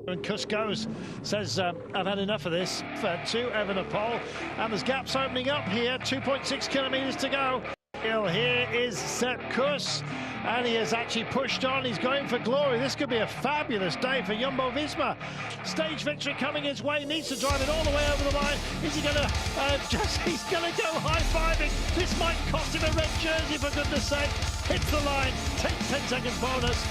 And Kuss goes, says, I've had enough of this, to Evenepoel. And there's gaps opening up here, 2.6 kilometres to go. Here is Sepp Kuss, and he has actually pushed on. He's going for glory. This could be a fabulous day for Jumbo-Visma. Stage victory coming his way, needs to drive it all the way over the line. Is he going to he's going to go high-fiving. This might cost him a red jersey, for goodness sake. Hits the line, takes 10 seconds bonus.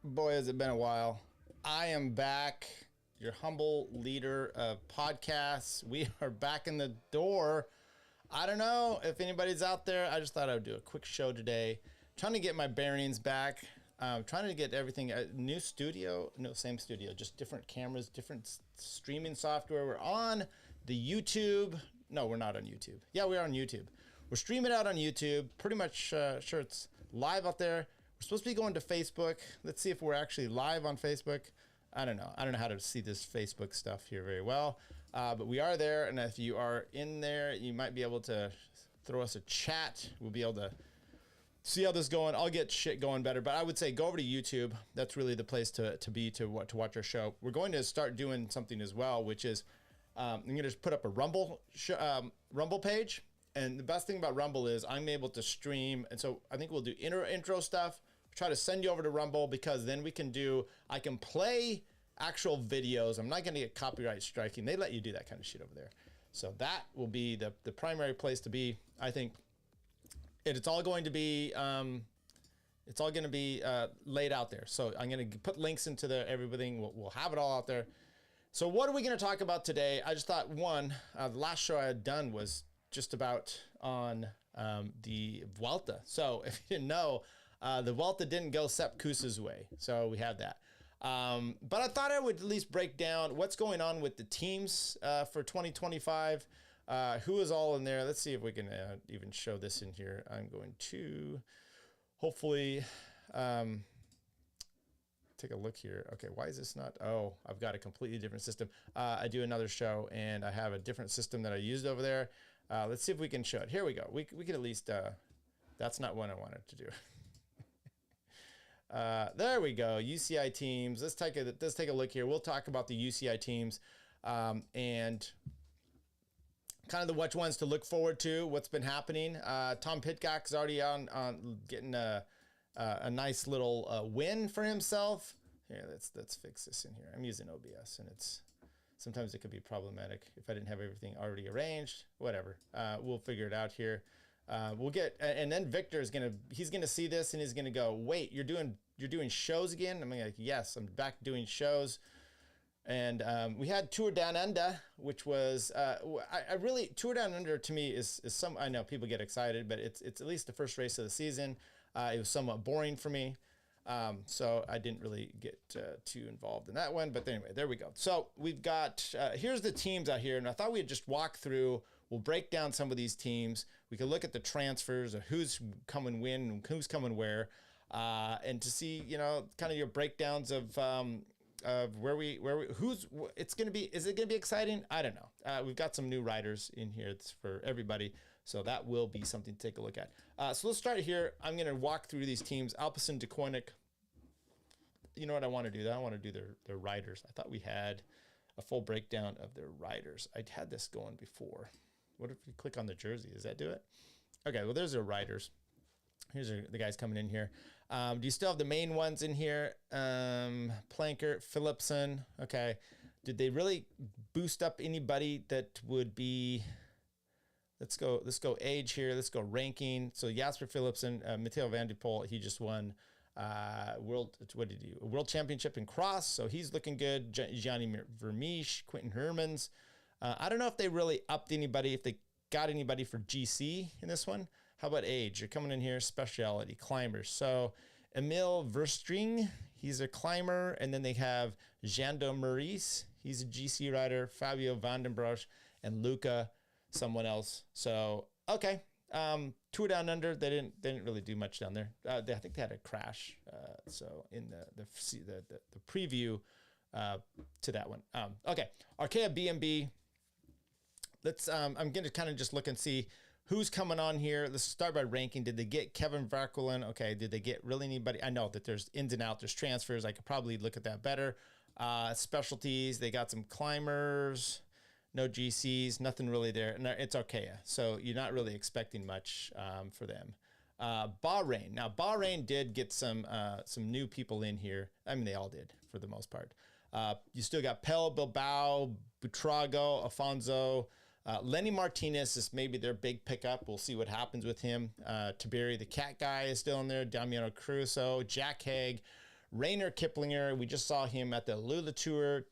Boy, has it been a while. I am back, your humble leader of podcasts. We are back in the door. I don't know if anybody's out there. I just thought I would do a quick show today. Trying to get my bearings back. Trying to get everything, new studio, no, same studio, just different cameras, different streaming software. We're on the YouTube. No, we're not on YouTube. Yeah, we are on YouTube. We're streaming out on YouTube. Pretty much sure it's live out there. We're supposed to be going to Facebook. Let's see if we're actually live on Facebook. I don't know. I don't know how to see this Facebook stuff here very well. But we are there. And if you are in there, you might be able to throw us a chat. We'll be able to see how this is going. I'll get shit going better. But I would say go over to YouTube. That's really the place to watch our show. We're going to start doing something as well, which is I'm going to just put up a Rumble page. And the best thing about Rumble is I'm able to stream. And so I think we'll do intro stuff. Try to send you over to Rumble because then I can play actual videos. I'm not going to get copyright striking. They let you do that kind of shit over there. So that will be the primary place to be. I think it's all going to be laid out there. So I'm going to put links into everything. We'll have it all out there. So what are we going to talk about today? I just thought the last show I had done was just about on the Vuelta. So if you didn't know, the Vuelta didn't go Sepp Kuss's way. So we have that. But I thought I would at least break down what's going on with the teams for 2025. Who is all in there? Let's see if we can even show this in here. I'm going to hopefully take a look here. Okay, why is this not? Oh, I've got a completely different system. I do another show and I have a different system that I used over there. Let's see if we can show it. Here we go. We can at least, that's not what I wanted to do. There we go. UCI teams. Let's take a look here. We'll talk about the UCI teams and kind of which ones to look forward to, what's been happening. Tom Pidcock is already on getting a nice little win for himself. Here, let's fix this in here. I'm using OBS and sometimes it could be problematic if I didn't have everything already arranged. Whatever. We'll figure it out here. And then Victor he's gonna see this and he's gonna go, wait, you're doing shows again? I'm like, yes, I'm back doing shows. And we had Tour Down Under, which was Tour Down Under to me is I know people get excited, but it's at least the first race of the season. It was somewhat boring for me. So I didn't really get too involved in that one, but anyway, there we go. So we've got, here's the teams out here. And I thought we'd just walk through, we'll break down some of these teams. We can look at the transfers of who's coming when and who's coming where, and to see, kind of your breakdowns of it's going to be, is it going to be exciting? I don't know. We've got some new riders in here. It's for everybody. So that will be something to take a look at. So let's start here. I'm going to walk through these teams. Alpecin, Deceuninck. You know what I want to do? I want to do their riders. I thought we had a full breakdown of their riders. I had this going before. What if you click on the jersey? Does that do it? Okay, well, there's their riders. Here's the guys coming in here. Do you still have the main ones in here? Plankert, Philipsen. Okay. Did they really boost up anybody that would be... Let's go age here. Let's go ranking. So Jasper Philipsen, Matteo van der Poel, he just won World Championship in cross. So he's looking good. Gianni Vermeersch, Quinten Hermans. I don't know if they really upped anybody, if they got anybody for GC in this one. How about age? You're coming in here, specialty, climbers. So Emil Verstring, he's a climber. And then they have Jando Maurice, he's a GC rider. Fabio Vandenbroek. and Luca, someone else. So okay, Tour Down Under, they didn't really do much down there. I think they had a crash. So in the preview to that one. Okay, Arkea BMB. Let's. I'm going to kind of just look and see who's coming on here. Let's start by ranking. Did they get Kevin Verkulen? Okay. Did they get really anybody? I know that there's ins and outs. There's transfers. I could probably look at that better. Specialties. They got some climbers. No GCs. Nothing really there. And it's Arkea. So you're not really expecting much for them. Bahrain. Now Bahrain did get some new people in here. I mean, they all did for the most part. You still got Pel, Bilbao, Buitrago, Afonso. Lenny Martinez is maybe their big pickup. We'll see what happens with him. Tiberi, the cat guy, is still in there. Damiano Caruso, Jack Haig, Rainer Kiplinger. We just saw him at the Lula Tour,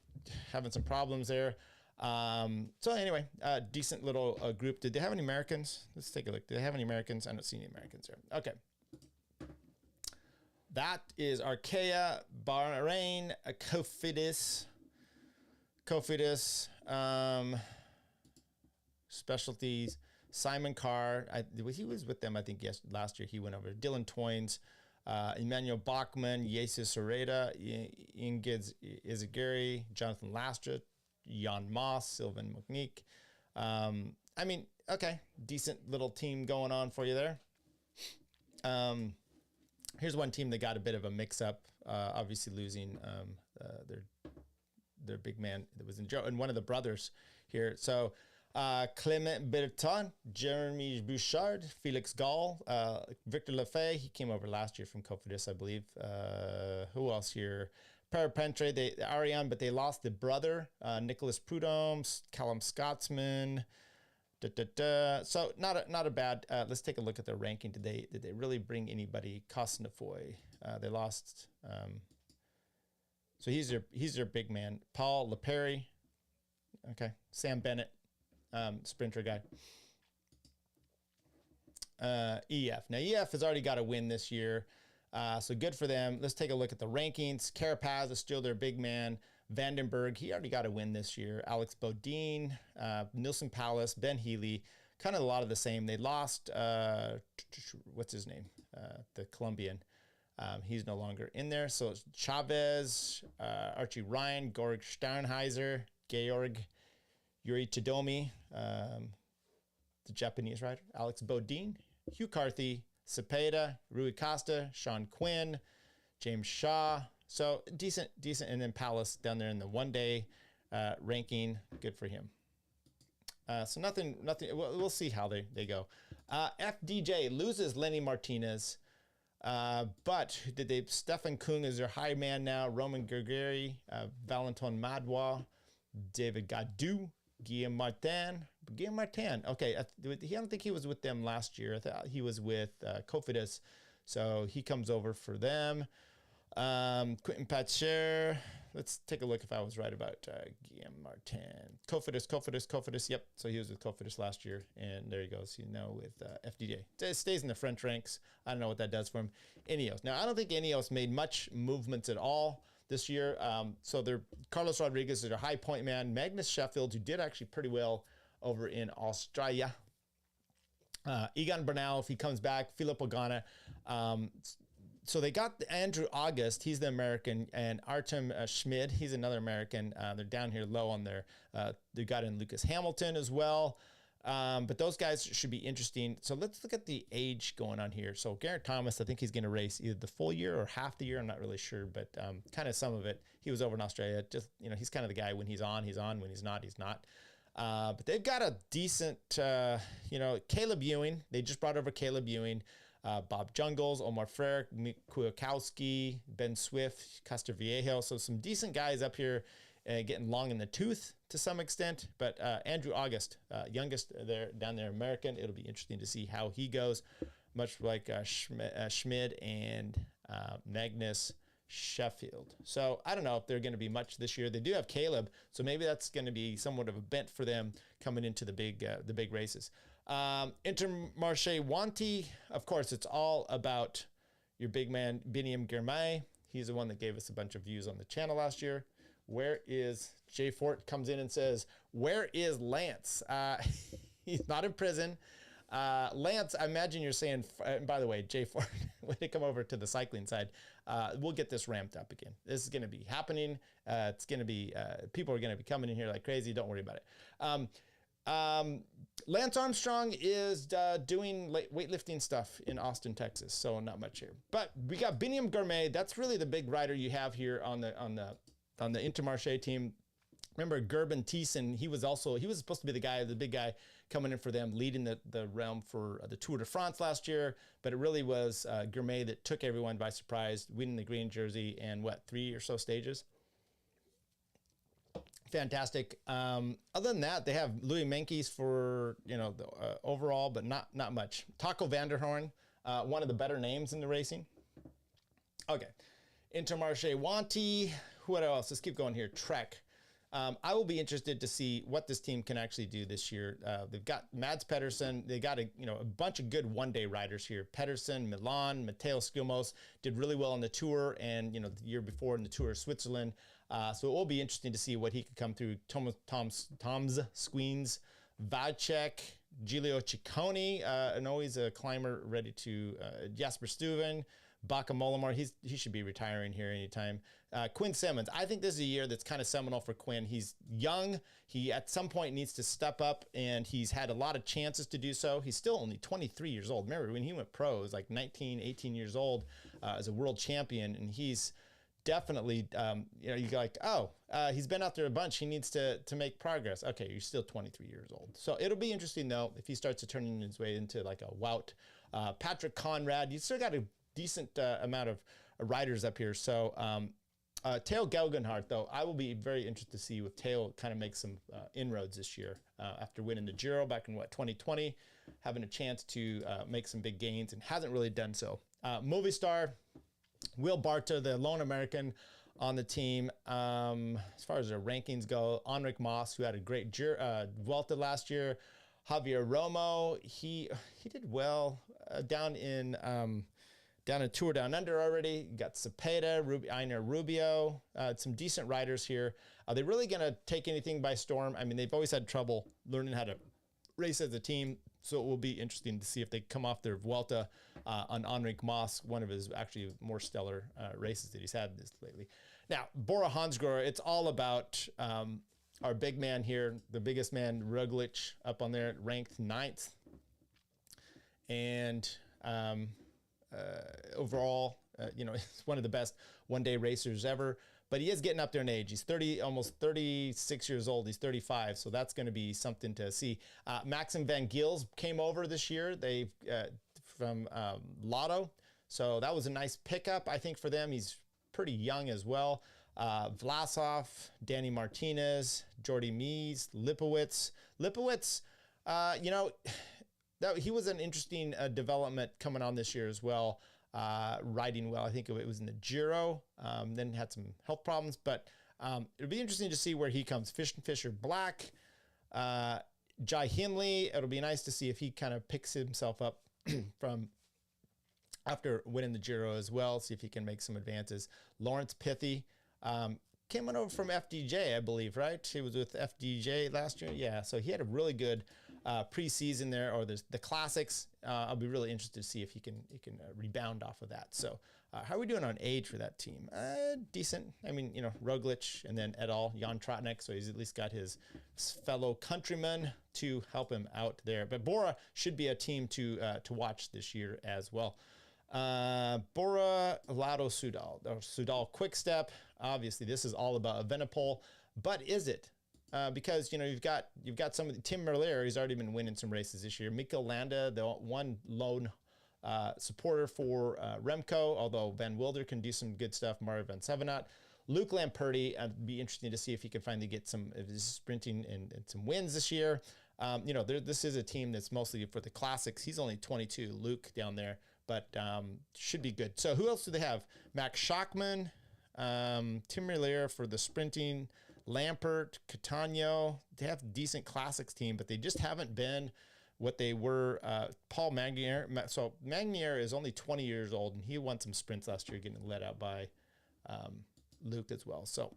having some problems there. So anyway, decent little group. Did they have any Americans? Let's take a look. Did they have any Americans? I don't see any Americans there. Okay. That is Arkea, Bahrain, Cofidis, Specialties, Simon Carr. He was with them, I think, last year. He went over. Dylan Toynes, Emmanuel Bachmann, Jesus Herrera, Ingiz Izagiri, Jonathan Lastra, Jan Moss, Sylvain McNeek. I mean, okay, decent little team going on for you there. Here's one team that got a bit of a mix-up, obviously losing their big man that was in Joe and one of the brothers here. So Clement Berton, Jeremy Bouchard, Felix Gall, Victor Lefay. He came over last year from Cofidis, I believe. Who else here? Parapentre, Ariane, but they lost the brother, Nicholas Prudhomme, Callum Scotsman. So not a bad. Let's take a look at their ranking. Did they really bring anybody? Cosnefoy, they lost. So he's their big man. Paul LePerry. Okay, Sam Bennett, sprinter guy. EF. Now EF has already got a win this year, so good for them. Let's take a look at the rankings. Carapaz is still their big man. Vandenberg, he already got a win this year. Alex Bodine, Nilson Palace, Ben Healy, kind of a lot of the same. They lost, what's his name? The Colombian. He's no longer in there. So it's Chavez, Archie Ryan, Georg Sternheiser, Georg, Yuri Chidomi, the Japanese rider, Alex Bodine, Hugh Carthy, Cepeda, Rui Costa, Sean Quinn, James Shaw. So decent, and then Palace down there in the one-day ranking. Good for him. So nothing. We'll see how they go. FDJ loses Lenny Martinez, but Stefan Kung is their high man now. Roman Gregori, Valentin Madwa, David Gadou, Guillaume Martin. Okay, I don't think he was with them last year. I thought he was with Cofidis, so he comes over for them. Quentin Patcher. Let's take a look if I was right about Guillaume Martin. Cofidis. Yep. So he was with Cofidis last year, and there he goes. With FDJ. It stays in the French ranks. I don't know what that does for him. Ineos. Now, I don't think Ineos made much movements at all this year. So they're Carlos Rodriguez is their high point man. Magnus Sheffield, who did actually pretty well over in Australia. Egan Bernal, if he comes back. Philip Ogana. So they got Andrew August, he's the American, and Artem Schmid, he's another American. They're down here low on their, they got in Lucas Hamilton as well. But those guys should be interesting. So let's look at the age going on here. So Geraint Thomas, I think he's going to race either the full year or half the year. I'm not really sure, but kind of some of it. He was over in Australia. Just, he's kind of the guy when he's on. When he's not, he's not. But they've got a decent, Caleb Ewing. They just brought over Caleb Ewing. Bob Jungles, Omar Frere, Kwiatkowski, Ben Swift, Castorviejo. So some decent guys up here getting long in the tooth to some extent. But Andrew August, youngest down there, American. It'll be interesting to see how he goes, much like Schmid and Magnus Sheffield. So I don't know if they're going to be much this year. They do have Caleb, so maybe that's going to be somewhat of a bent for them coming into the big races. Intermarché Wanty, of course, it's all about your big man, Biniam Girmay. He's the one that gave us a bunch of views on the channel last year. Where is Jay Fort comes in and says, where is Lance? He's not in prison. Lance, I imagine you're saying, and by the way, Jay Ford, when they come over to the cycling side, we'll get this ramped up again. This is going to be happening. It's going to be, people are going to be coming in here like crazy. Don't worry about it. Lance Armstrong is doing weightlifting stuff in Austin, Texas. So not much here, but we got Biniam Gourmet. That's really the big rider you have here on the Intermarché team. Remember Gerben Thiessen, he was supposed to be the big guy coming in for them, leading the realm for the Tour de France last year, but it really was Gourmet that took everyone by surprise, winning the green jersey and 3 or so stages. Fantastic. Other than that, they have Louis Meintjes for, the overall, but not much. Taco van der Hoorn, one of the better names in the racing. Okay. Intermarché Wanty. What else? Let's keep going here. Trek. I will be interested to see what this team can actually do this year. They've got Mads Pedersen. They got a bunch of good one-day riders here. Pedersen, Milan, Matteo Skilmos did really well on the Tour, and the year before in the Tour of Switzerland. So it will be interesting to see what he could come through. Tom's Squeens, Vacek, Giulio Ciccone, and always a climber ready to. Jasper Stuyven. Baca Mollema, he should be retiring here anytime. Quinn Simmons, I think this is a year that's kind of seminal for Quinn. He's young. He at some point needs to step up, and he's had a lot of chances to do so. He's still only 23 years old. Remember, when he went pro, he was like 19, 18 years old as a world champion, and he's definitely, you go like, he's been out there a bunch. He needs to make progress. Okay, you're still 23 years old. So it'll be interesting, though, if he starts to turn his way into like a Wout. Patrick Conrad, you still got a decent amount of riders up here. So Theo Geoghegan, though, I will be very interested to see with Theo kind of make some inroads this year after winning the Giro back in 2020, having a chance to make some big gains and hasn't really done so. Movistar, Will Barta, the lone American on the team. As far as their rankings go, Enric Mas, who had a great Vuelta last year. Javier Romo, he did well down in Tour Down Under already. You got Cepeda, Einar Rubio, some decent riders here. Are they really going to take anything by storm? I mean, they've always had trouble learning how to race as a team, so it will be interesting to see if they come off their Vuelta on Enric Mas, one of his actually more stellar races that he's had this lately. Now, Bora Hansgrohe, it's all about our big man here, the biggest man, Roglic, up on there, ranked 9th. And overall, he's one of the best one-day racers ever, but he is getting up there in age. He's almost 36 years old. He's 35, so that's going to be something to see. Maxim Van Gils came over this year. They from Lotto, so that was a nice pickup, I think, for them. He's pretty young as well. Vlasov, Danny Martinez, Jordi Mees, Lipowitz. He was an interesting development coming on this year as well, riding well. I think it was in the Giro, then had some health problems, but it'll be interesting to see where he comes. Fisher Black, Jai Hindley, it'll be nice to see if he kind of picks himself up from after winning the Giro as well, see if he can make some advances. Lawrence Pithy came on over from FDJ, I believe, right? He was with FDJ last year. Yeah, so he had a really good preseason there, or the classics. I'll be really interested to see if he can rebound off of that. So how are we doing on age for that team? Decent. I mean, Roglic and then et al. Jan Trotnek, so he's at least got his fellow countrymen to help him out there. But Bora should be a team to watch this year as well. Bora, Lado, Soudal Quick Step. Obviously, this is all about Evenepoel, but is it? Because you've got some of Tim Merlier. He's already been winning some races this year. Mikkel Landa, the one lone supporter for Remco, although Van Wilder can do some good stuff. Mario Van Sevenat, Luke Lamperti. It'd be interesting to see if he can finally get some of his sprinting and some wins this year. This is a team that's mostly for the classics. He's only 22, Luke down there, but should be good. So who else do they have? Max Schachmann, Tim Merlier for the sprinting. Lampert, Catania, they have a decent classics team, but they just haven't been what they were. Paul Magnier. So Magnier is only 20 years old, and he won some sprints last year, getting let out by Luke as well. So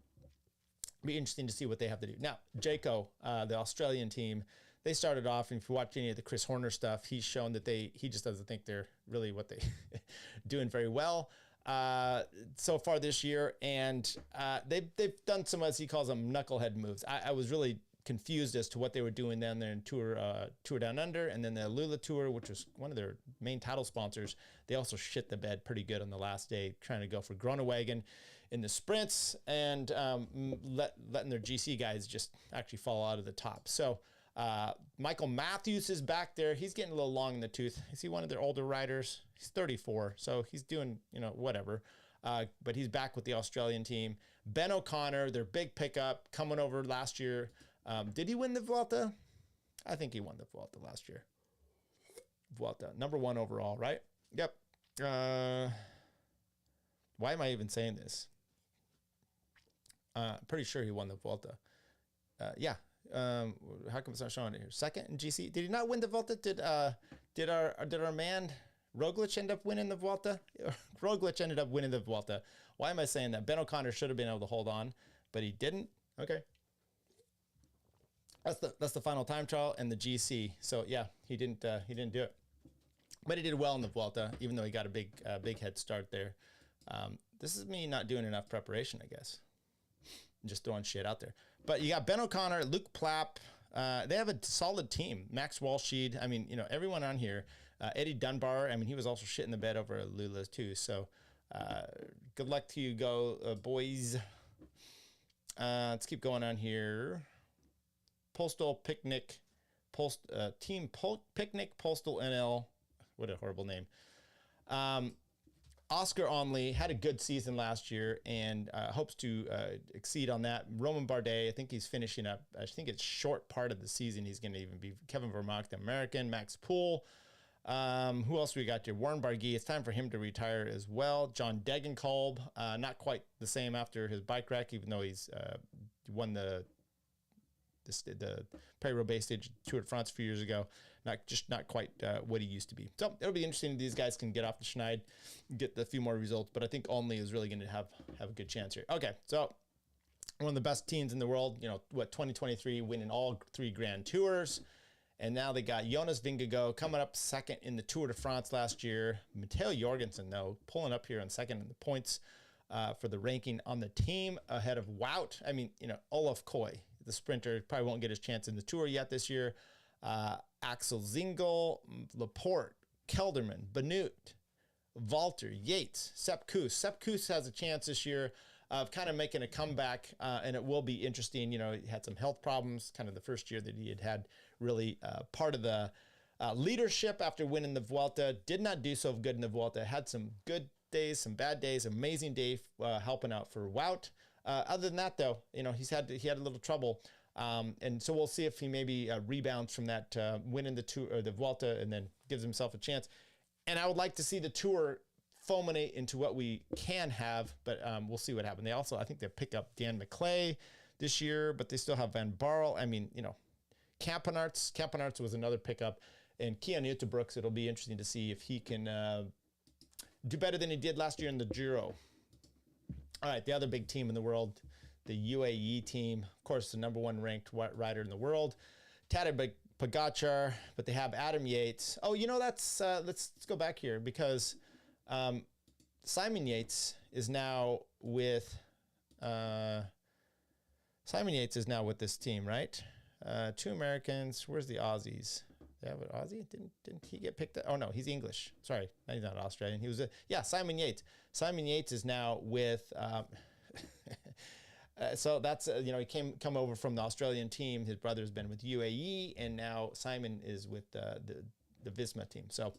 Be interesting to see what they have to do. Now, Jayco, the Australian team, they started off, and if you watch any of the Chris Horner stuff, he's shown that he just doesn't think they're really what they doing very well so far this year. And they've done some, as he calls them, knucklehead moves. I was really confused as to what they were doing then. They're in Tour Down Under, and then the Alula Tour, which was one of their main title sponsors. They also shit the bed pretty good on the last day, trying to go for Groenewegen in the sprints, and letting their GC guys just actually fall out of the top. So Michael Matthews is back there. He's getting a little long in the tooth. Is he one of their older riders? He's 34, so he's doing, whatever. But he's back with the Australian team. Ben O'Connor, their big pickup, coming over last year. Did he win the Vuelta? I think he won the Vuelta last year. Vuelta, number 1 overall, right? Yep. Why am I even saying this? Pretty sure he won the Vuelta. Yeah. How come it's not showing it here? Second in GC. Did he not win the Vuelta? Did our man Roglic end up winning the Vuelta? Roglic ended up winning the Vuelta. Why am I saying that? Ben O'Connor should have been able to hold on, but he didn't. Okay. That's the final time trial and the GC. So yeah, he didn't do it, but he did well in the Vuelta, even though he got a big head start there. This is me not doing enough preparation, I guess. Just throwing shit out there. But you got Ben O'Connor, Luke Plapp. They have a solid team. Max Walscheid. I mean, everyone on here. Eddie Dunbar. I mean, he was also shit in the bed over at Lula too. So good luck to you, boys. Let's keep going on here. Postal Picnic, Team Picnic Postal NL. What a horrible name. Oscar Onley had a good season last year and hopes to exceed on that. Roman Bardet, I think he's finishing up. I think it's short part of the season. He's going to even be Kevin Vermaak, the American. Max Poole. Who else we got here? Warren Barguil. It's time for him to retire as well. John Degenkolb, not quite the same after his bike wreck, even though he's won the Paris-Roubaix stage Tour de France a few years ago. Not quite what he used to be. So it'll be interesting if these guys can get off the schneid, get a few more results. But I think Only is really going to have a good chance here. Okay, so one of the best teams in the world. 2023 winning all 3 Grand Tours. And now they got Jonas Vingegaard coming up second in the Tour de France last year. Matteo Jorgensen, though, pulling up here on second in the points for the ranking on the team ahead of Wout. I mean, Olaf Koy, the sprinter, probably won't get his chance in the Tour yet this year. Axel Zingel, Laporte, Kelderman, Benoot, Valter, Yates, Sepp Kuss. Sepp Kuss has a chance this year of kind of making a comeback, and it will be interesting. He had some health problems, kind of the first year that he had really part of the leadership after winning the Vuelta. Did not do so good in the Vuelta. Had some good days, some bad days. Amazing day helping out for Wout. Other than that, though, he had a little trouble. And so we'll see if he maybe rebounds from that winning the Tour or the Vuelta and then gives himself a chance. And I would like to see the Tour fulminate into what we can have, but we'll see what happens. They also, I think they pick up Dan McClay this year, but they still have Van Barle. I mean, Campenarts was another pickup, and Kian Utebrooks. It'll be interesting to see if he can do better than he did last year in the Giro. All right, the other big team in the world, the UAE team, of course, the number 1 ranked rider in the world, Tadej Pogacar, but they have Adam Yates. Oh, that's let's go back here because Simon Yates is now with this team, right? 2 Americans. Where's the Aussies? They have an Aussie? Didn't he get picked up? Oh no, he's English. Sorry, he's not Australian. He was Simon Yates. Simon Yates is now with. So that's he come over from the Australian team. His brother's been with UAE, and now Simon is with the Visma team. So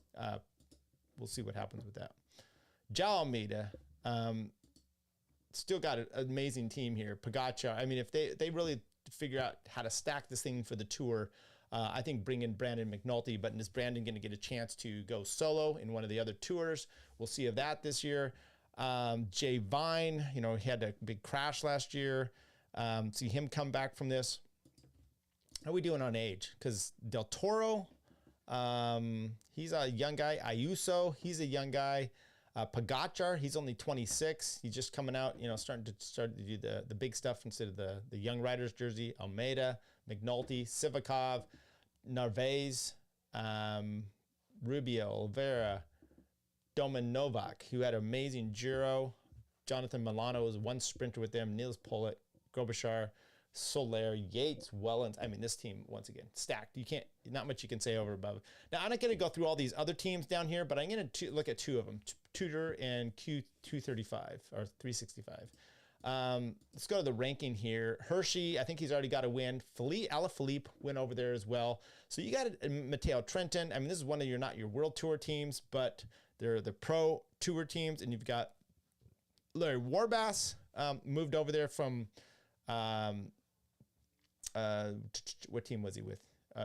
we'll see what happens with that. João Almeida, still got an amazing team here. Pogacar. I mean, if they really figure out how to stack this thing for the Tour, I think bring in Brandon McNulty. But is Brandon going to get a chance to go solo in one of the other tours? We'll see of that this year. Jay Vine, he had a big crash last year. See him come back from this. How are we doing on age? Because Del Toro, he's a young guy. Ayuso, he's a young guy. Pogacar, he's only 26. He's just coming out, starting to do the big stuff instead of the young riders jersey. Almeida, McNulty, Sivakov, Narvaez, Rubio, Oliveira, Domin Novak, who had an amazing Giro. Jonathan Milano was one sprinter with them. Nils Pollitt, Grobachar, Soler, Yates, Wellens. I mean, this team, once again, stacked. Not much you can say over above. Now, I'm not going to go through all these other teams down here, but I'm going to look at two of them, Tudor and Q235 or 365. Let's go to the ranking here. Hershey, I think he's already got a win. Alaphilippe went over there as well. So you got Matteo Trentin. I mean, this is one of not your World Tour teams, but they're the Pro Tour teams. And you've got Larry Warbasse, moved over there from, what team was he with?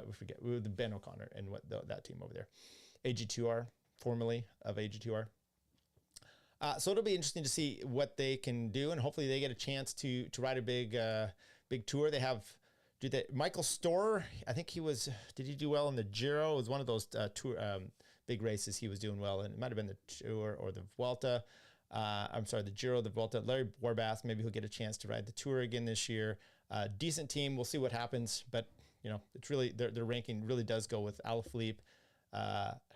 We forget. We were the Ben O'Connor and that team over there. AG2R, formerly of AG2R. So it'll be interesting to see what they can do, and hopefully they get a chance to ride a big tour. They have Michael Storer. I think did he do well in the Giro? It was one of those tour big races he was doing well, and it might have been the Tour or the Vuelta. I'm sorry, the Giro, the Vuelta. Larry Warbasse, maybe he'll get a chance to ride the Tour again this year. Decent team. We'll see what happens, but it's really their ranking really does go with Alaphilippe,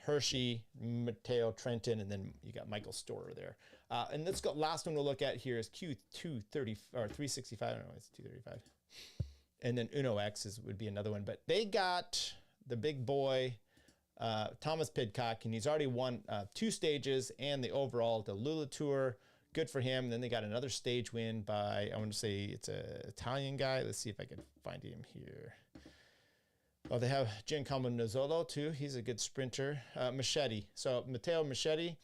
Hershey, Matteo Trentin, and then you got Michael Storer there. And let's go. Last one we'll look at here is Q230 or 365. I don't know, it's 235. And then Uno X would be another one. But they got the big boy, Thomas Pidcock, and he's already won 2 stages and the overall, the Lula Tour. Good for him. And then they got another stage win by, I want to say it's an Italian guy. Let's see if I can find him here. Oh, they have Giancarlo Nizzolo too. He's a good sprinter. Machete. So Matteo Machete,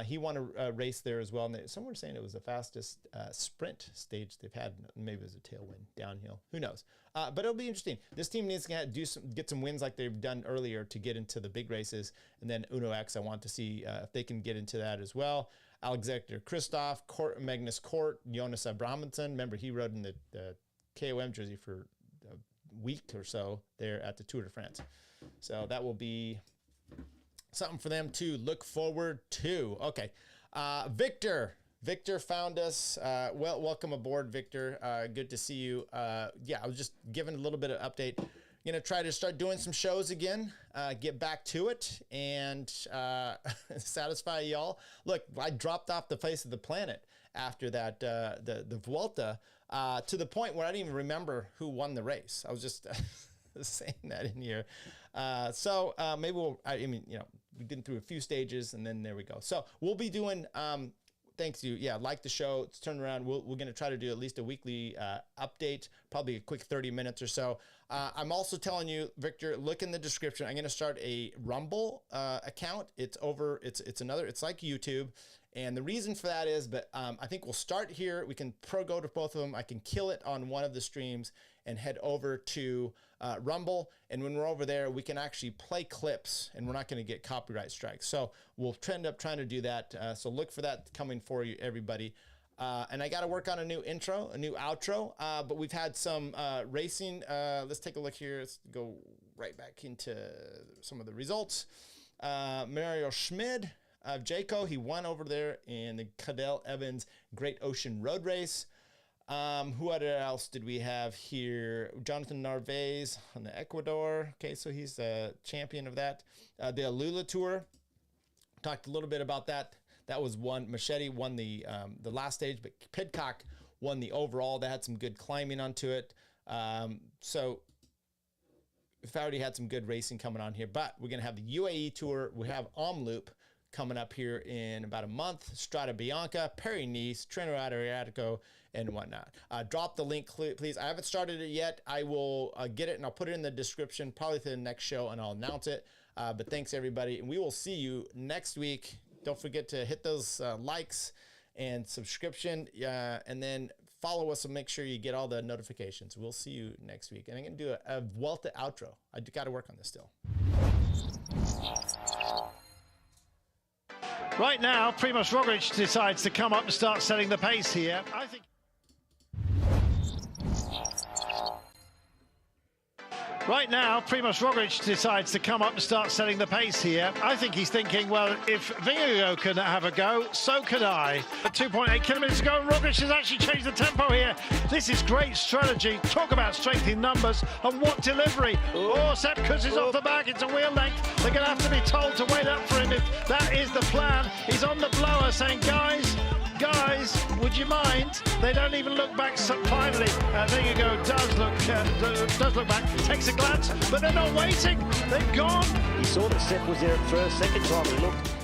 he won a race there as well. And someone was saying it was the fastest sprint stage they've had. Maybe it was a tailwind downhill. Who knows? But it'll be interesting. This team needs to get some wins like they've done earlier to get into the big races. And then Uno X, I want to see if they can get into that as well. Alexander Kristoff, Magnus Cort, Jonas Abrahamsson. Remember, he rode in the KOM jersey for a week or so there at the Tour de France. So that will be something for them to look forward to. Okay. Victor found us. Welcome aboard, Victor. Good to see you. I was just giving a little bit of update. Going to try to start doing some shows again, get back to it, and satisfy y'all. Look, I dropped off the face of the planet after that, the Vuelta, to the point where I didn't even remember who won the race. I was just saying that in here. Maybe we've been through a few stages, and then there we go. So we'll be doing, thanks you. Yeah, like the show. It's turned around. We're going to try to do at least a weekly update, probably a quick 30 minutes or so. I'm also telling you, Victor, look in the description. I'm going to start a Rumble account. It's like YouTube. And the reason for that is, I think we'll start here. We can go to both of them. I can kill it on one of the streams and head over to Rumble. And when we're over there, we can actually play clips, and we're not going to get copyright strikes. So we'll end up trying to do that. So look for that coming for you, everybody. And I got to work on a new intro, a new outro. But we've had some racing. Let's take a look here. Let's go right back into some of the results. Mario Schmid of Jayco, he won over there in the Cadel Evans Great Ocean Road Race. Who else did we have here? Jonathan Narvaez on the Ecuador. Okay, so he's the champion of that. The Alula Tour. Talked a little bit about that. That was one. Machete won the last stage, but Pidcock won the overall. That had some good climbing onto it. So we've already had some good racing coming on here. But we're going to have the UAE Tour. We have Omloop coming up here in about a month. Strada Bianca, Paris-Nice, Treno Adriatico, and whatnot. Drop the link, please. I haven't started it yet. I will get it, and I'll put it in the description probably to the next show, and I'll announce it. But thanks, everybody, and we will see you next week. Don't forget to hit those likes and subscription, and then follow us and make sure you get all the notifications. We'll see you next week. And I'm going to do a Vuelta outro. I got to work on this still. Right now, Primož Roglič decides to come up and start setting the pace here. I think Right now, Primož Roglic decides to come up and start setting the pace here. I think he's thinking, well, if Vingegaard can have a go, so can I. At 2.8 kilometres to go, and Roglic has actually changed the tempo here. This is great strategy. Talk about strength in numbers, and what delivery. Oh, Sepp Kuss is off the back. It's a wheel length. They're going to have to be told to wait up for him if that is the plan. He's on the blower saying, guys, would you mind? They don't even look back. So finally, Vingegaard does look back, takes a glance, but they're not waiting. They've gone. He saw that Sepp was there at first, second time he looked.